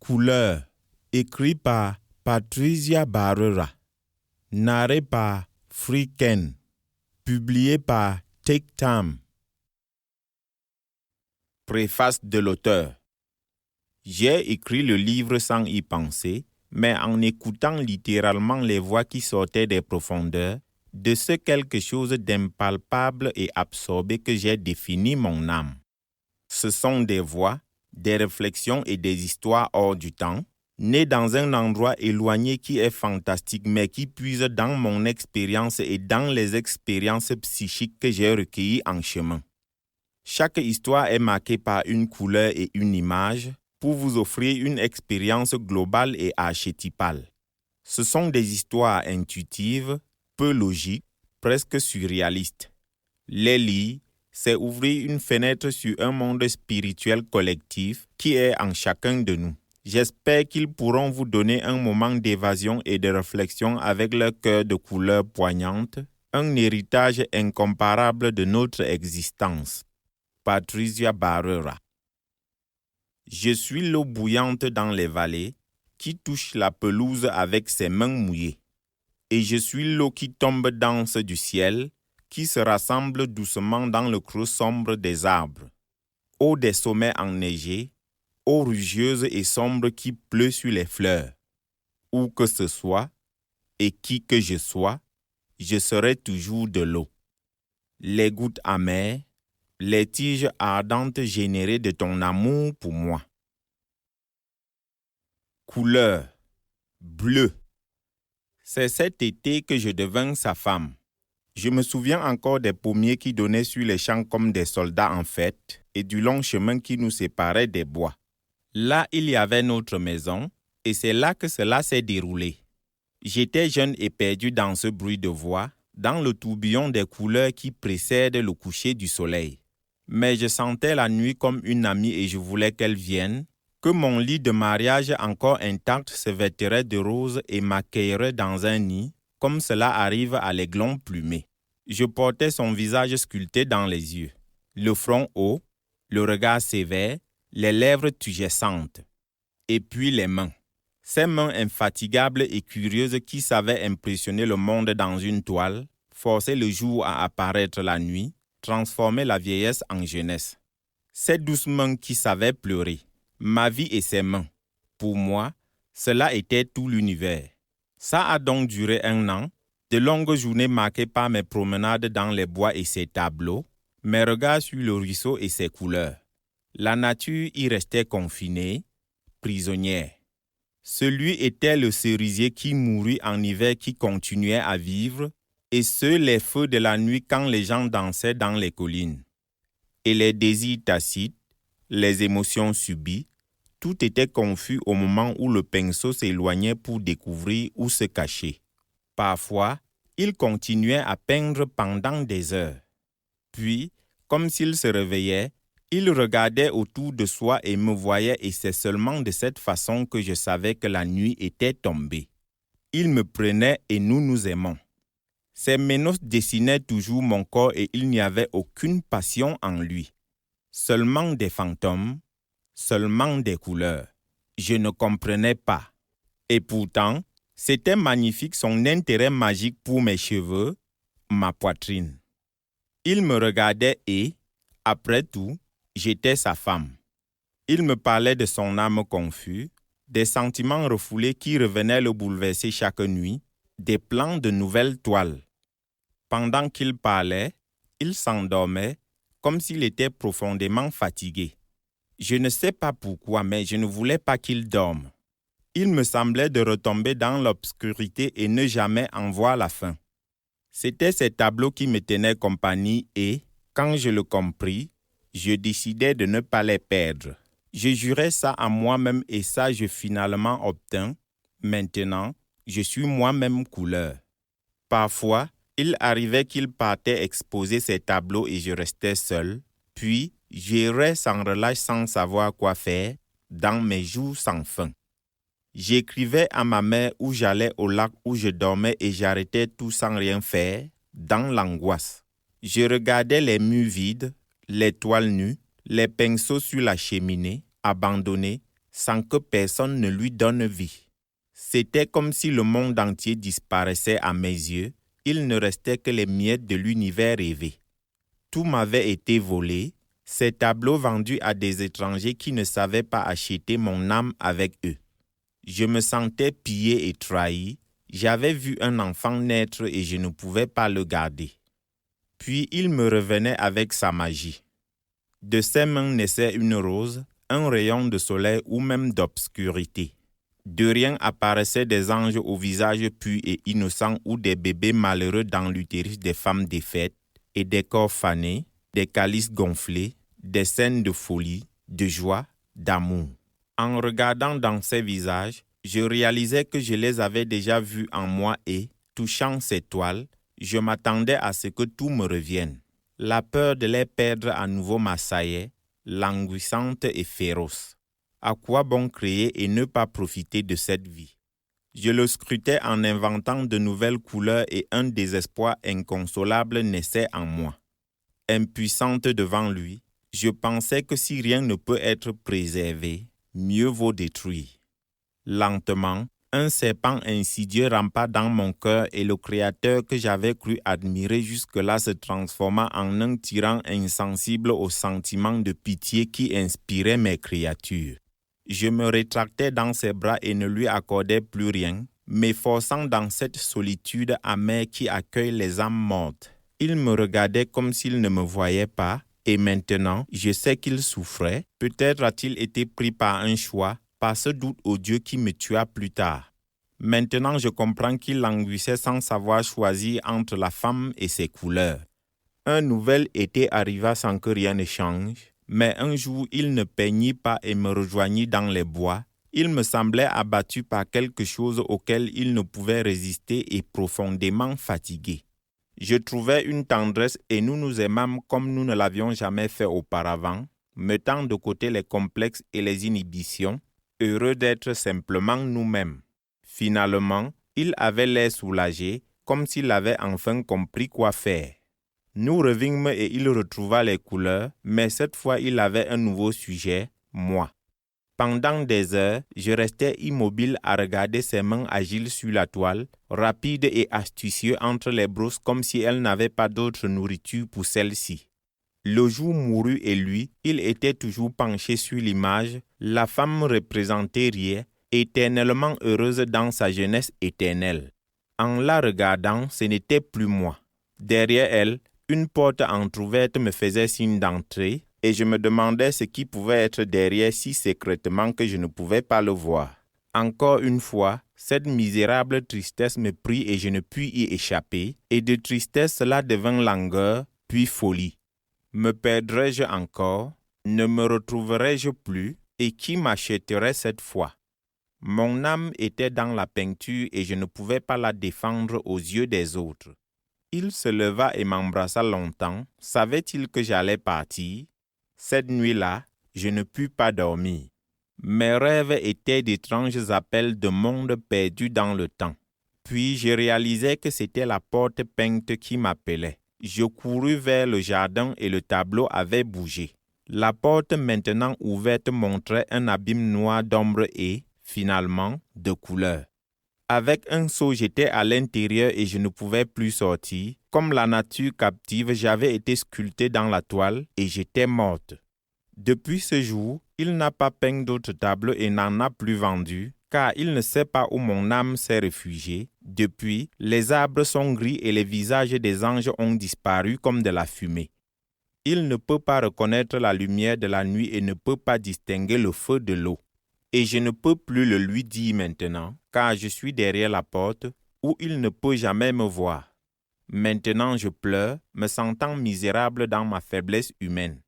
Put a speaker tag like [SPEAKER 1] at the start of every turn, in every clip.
[SPEAKER 1] Couleur, écrit par Patricia Barrera, narré par Friken, publié par Take Time. Préface de l'auteur. J'ai écrit le livre sans y penser, mais en écoutant littéralement les voix qui sortaient des profondeurs, de ce quelque chose d'impalpable et absorbé que j'ai défini mon âme. Ce sont des voix, des réflexions et des histoires hors du temps, nées dans un endroit éloigné qui est fantastique mais qui puise dans mon expérience et dans les expériences psychiques que j'ai recueillies en chemin. Chaque histoire est marquée par une couleur et une image pour vous offrir une expérience globale et archétypale. Ce sont des histoires intuitives, peu logiques, presque surréalistes. Les lire, c'est ouvrir une fenêtre sur un monde spirituel collectif qui est en chacun de nous. J'espère qu'ils pourront vous donner un moment d'évasion et de réflexion avec leur cœur de couleur poignante, un héritage incomparable de notre existence. Patricia Barrera. Je suis l'eau bouillante dans les vallées qui touche la pelouse avec ses mains mouillées. Et je suis l'eau qui tombe dense du ciel, qui se rassemble doucement dans le creux sombre des arbres. Eau des sommets enneigés, eau rugieuse et sombre qui pleut sur les fleurs. Où que ce soit, et qui que je sois, je serai toujours de l'eau. Les gouttes amères, les tiges ardentes générées de ton amour pour moi. Couleur, bleu. C'est cet été que je devins sa femme. Je me souviens encore des pommiers qui donnaient sur les champs comme des soldats en fête et du long chemin qui nous séparait des bois. Là, il y avait notre maison et c'est là que cela s'est déroulé. J'étais jeune et perdu dans ce bruit de voix, dans le tourbillon des couleurs qui précèdent le coucher du soleil. Mais je sentais la nuit comme une amie et je voulais qu'elle vienne, que mon lit de mariage encore intact se vêtirait de rose et m'accueillerait dans un nid, comme cela arrive à l'aiglon plumé. Je portais son visage sculpté dans les yeux, le front haut, le regard sévère, les lèvres turgescentes. Et puis les mains. Ces mains infatigables et curieuses qui savaient impressionner le monde dans une toile, forcer le jour à apparaître la nuit, transformer la vieillesse en jeunesse. Ces douces mains qui savaient pleurer. Ma vie et ses mains. Pour moi, cela était tout l'univers. Ça a donc duré 1 an, de longues journées marquées par mes promenades dans les bois et ses tableaux, mes regards sur le ruisseau et ses couleurs. La nature y restait confinée, prisonnière. Celui était le cerisier qui mourut en hiver qui continuait à vivre, et ceux les feux de la nuit quand les gens dansaient dans les collines. Et les désirs tacites, les émotions subies, tout était confus au moment où le pinceau s'éloignait pour découvrir où se cacher. Parfois, il continuait à peindre pendant des heures. Puis, comme s'il se réveillait, il regardait autour de soi et me voyait et c'est seulement de cette façon que je savais que la nuit était tombée. Il me prenait et nous nous aimons. Ses ménos dessinaient toujours mon corps et il n'y avait aucune passion en lui. Seulement des fantômes, seulement des couleurs. Je ne comprenais pas. Et pourtant, c'était magnifique son intérêt magique pour mes cheveux, ma poitrine. Il me regardait et, après tout, j'étais sa femme. Il me parlait de son âme confuse, des sentiments refoulés qui revenaient le bouleverser chaque nuit, des plans de nouvelles toiles. Pendant qu'il parlait, il s'endormait comme s'il était profondément fatigué. Je ne sais pas pourquoi, mais je ne voulais pas qu'il dorme. Il me semblait de retomber dans l'obscurité et ne jamais en voir la fin. C'était ces tableaux qui me tenaient compagnie et, quand je le compris, je décidai de ne pas les perdre. Je jurais ça à moi-même et ça je finalement obtins. Maintenant, je suis moi-même couleur. Parfois, il arrivait qu'il partait exposer ses tableaux et je restais seul. Puis, j'errais sans relâche sans savoir quoi faire, dans mes jours sans fin. J'écrivais à ma mère où j'allais au lac où je dormais et j'arrêtais tout sans rien faire, dans l'angoisse. Je regardais les murs vides, les toiles nues, les pinceaux sur la cheminée, abandonnés, sans que personne ne lui donne vie. C'était comme si le monde entier disparaissait à mes yeux. Il ne restait que les miettes de l'univers rêvé. Tout m'avait été volé, ces tableaux vendus à des étrangers qui ne savaient pas acheter mon âme avec eux. Je me sentais pillé et trahi. J'avais vu un enfant naître et je ne pouvais pas le garder. Puis il me revenait avec sa magie. De ses mains naissait une rose, un rayon de soleil ou même d'obscurité. De rien apparaissaient des anges au visage pur et innocent ou des bébés malheureux dans l'utérus des femmes défaites et des corps fanés, des calices gonflés, des scènes de folie, de joie, d'amour. En regardant dans ces visages, je réalisais que je les avais déjà vus en moi et, touchant ces toiles, je m'attendais à ce que tout me revienne. La peur de les perdre à nouveau m'assaillait, languissante et féroce. À quoi bon créer et ne pas profiter de cette vie? Je le scrutais en inventant de nouvelles couleurs et un désespoir inconsolable naissait en moi. Impuissante devant lui, je pensais que si rien ne peut être préservé, mieux vaut détruire. Lentement, un serpent insidieux rampa dans mon cœur et le Créateur que j'avais cru admirer jusque-là se transforma en un tyran insensible aux sentiments de pitié qui inspiraient mes créatures. Je me rétractais dans ses bras et ne lui accordais plus rien, m'efforçant dans cette solitude amère qui accueille les âmes mortes. Il me regardait comme s'il ne me voyait pas, et maintenant, je sais qu'il souffrait. Peut-être a-t-il été pris par un choix, par ce doute odieux qui me tua plus tard. Maintenant, je comprends qu'il languissait sans savoir choisir entre la femme et ses couleurs. Un nouvel été arriva sans que rien ne change, mais un jour il ne peignit pas et me rejoignit dans les bois. Il me semblait abattu par quelque chose auquel il ne pouvait résister et profondément fatigué. Je trouvais une tendresse et nous nous aimâmes comme nous ne l'avions jamais fait auparavant, mettant de côté les complexes et les inhibitions, heureux d'être simplement nous-mêmes. Finalement, il avait l'air soulagé, comme s'il avait enfin compris quoi faire. Nous revînmes et il retrouva les couleurs, mais cette fois il avait un nouveau sujet, moi. Pendant des heures, je restais immobile à regarder ses mains agiles sur la toile, rapides et astucieux entre les brosses comme si elles n'avaient pas d'autre nourriture pour celle-ci. Le jour mourut et lui, il était toujours penché sur l'image, la femme représentée riait, éternellement heureuse dans sa jeunesse éternelle. En la regardant, ce n'était plus moi. Derrière elle, une porte entr'ouverte me faisait signe d'entrer, et je me demandais ce qui pouvait être derrière si secrètement que je ne pouvais pas le voir. Encore une fois, cette misérable tristesse me prit et je ne pus y échapper, et de tristesse cela devint langueur, puis folie. Me perdrais-je encore? Ne me retrouverais-je plus? Et qui m'achèterait cette fois? Mon âme était dans la peinture et je ne pouvais pas la défendre aux yeux des autres. Il se leva et m'embrassa longtemps. Savait-il que j'allais partir? Cette nuit-là, je ne pus pas dormir. Mes rêves étaient d'étranges appels de mondes perdus dans le temps. Puis je réalisais que c'était la porte peinte qui m'appelait. Je courus vers le jardin et le tableau avait bougé. La porte maintenant ouverte montrait un abîme noir d'ombre et, finalement, de couleur. Avec un saut, j'étais à l'intérieur et je ne pouvais plus sortir. Comme la nature captive, j'avais été sculptée dans la toile et j'étais morte. Depuis ce jour, il n'a pas peint d'autres tableaux et n'en a plus vendu, car il ne sait pas où mon âme s'est réfugiée. Depuis, les arbres sont gris et les visages des anges ont disparu comme de la fumée. Il ne peut pas reconnaître la lumière de la nuit et ne peut pas distinguer le feu de l'eau. Et je ne peux plus le lui dire maintenant, car je suis derrière la porte, où il ne peut jamais me voir. Maintenant je pleure, me sentant misérable dans ma faiblesse humaine.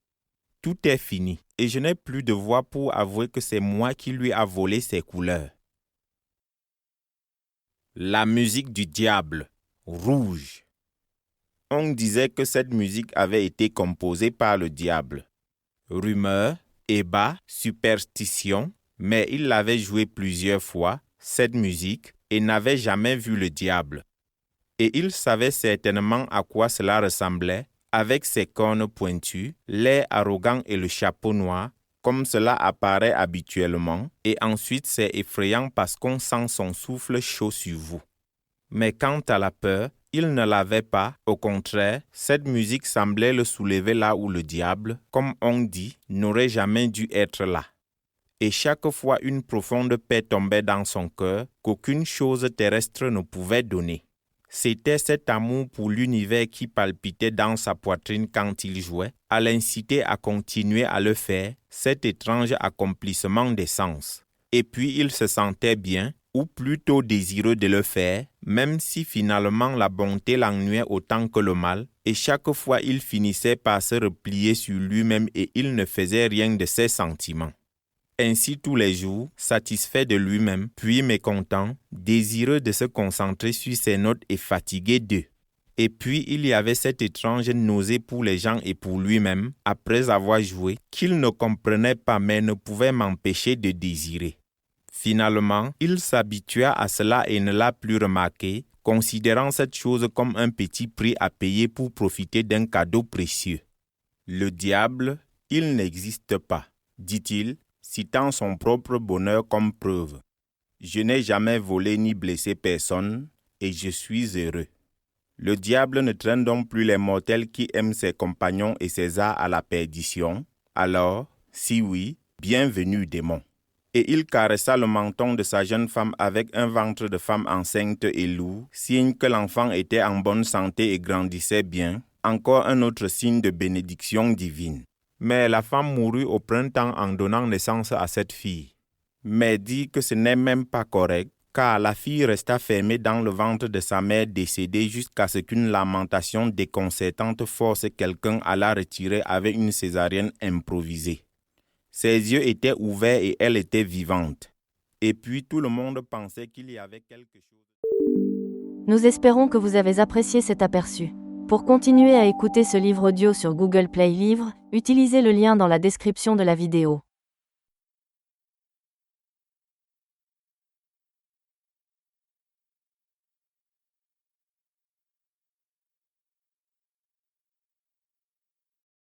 [SPEAKER 1] Tout est fini, et je n'ai plus de voix pour avouer que c'est moi qui lui a volé ses couleurs. La musique du diable, rouge. On disait que cette musique avait été composée par le diable. Rumeur, ébat, superstition, mais il l'avait jouée plusieurs fois, cette musique, et n'avait jamais vu le diable. Et il savait certainement à quoi cela ressemblait, avec ses cornes pointues, l'air arrogant et le chapeau noir, comme cela apparaît habituellement, et ensuite c'est effrayant parce qu'on sent son souffle chaud sur vous. Mais quant à la peur, il ne l'avait pas. Au contraire, cette musique semblait le soulever là où le diable, comme on dit, n'aurait jamais dû être là. Et chaque fois une profonde paix tombait dans son cœur qu'aucune chose terrestre ne pouvait donner. C'était cet amour pour l'univers qui palpitait dans sa poitrine quand il jouait, à l'inciter à continuer à le faire, cet étrange accomplissement des sens. Et puis il se sentait bien, ou plutôt désireux de le faire, même si finalement la bonté l'ennuyait autant que le mal, et chaque fois il finissait par se replier sur lui-même et il ne faisait rien de ses sentiments. Ainsi tous les jours, satisfait de lui-même, puis mécontent, désireux de se concentrer sur ses notes et fatigué d'eux. Et puis il y avait cette étrange nausée pour les gens et pour lui-même, après avoir joué, qu'il ne comprenait pas mais ne pouvait m'empêcher de désirer. Finalement, il s'habitua à cela et ne l'a plus remarqué, considérant cette chose comme un petit prix à payer pour profiter d'un cadeau précieux. Le diable, il n'existe pas, dit-il, citant son propre bonheur comme preuve. Je n'ai jamais volé ni blessé personne, et je suis heureux. Le diable ne traîne donc plus les mortels qui aiment ses compagnons et ses arts à la perdition. Alors, si oui, bienvenue démon. Et il caressa le menton de sa jeune femme avec un ventre de femme enceinte et lourd, signe que l'enfant était en bonne santé et grandissait bien, encore un autre signe de bénédiction divine. Mais la femme mourut au printemps en donnant naissance à cette fille. Mais dit que ce n'est même pas correct, car la fille resta fermée dans le ventre de sa mère décédée jusqu'à ce qu'une lamentation déconcertante force quelqu'un à la retirer avec une césarienne improvisée. Ses yeux étaient ouverts et elle était vivante. Et puis tout le monde pensait qu'il y avait quelque chose.
[SPEAKER 2] Nous espérons que vous avez apprécié cet aperçu. Pour continuer à écouter ce livre audio sur Google Play Livres, utilisez le lien dans la description de la vidéo.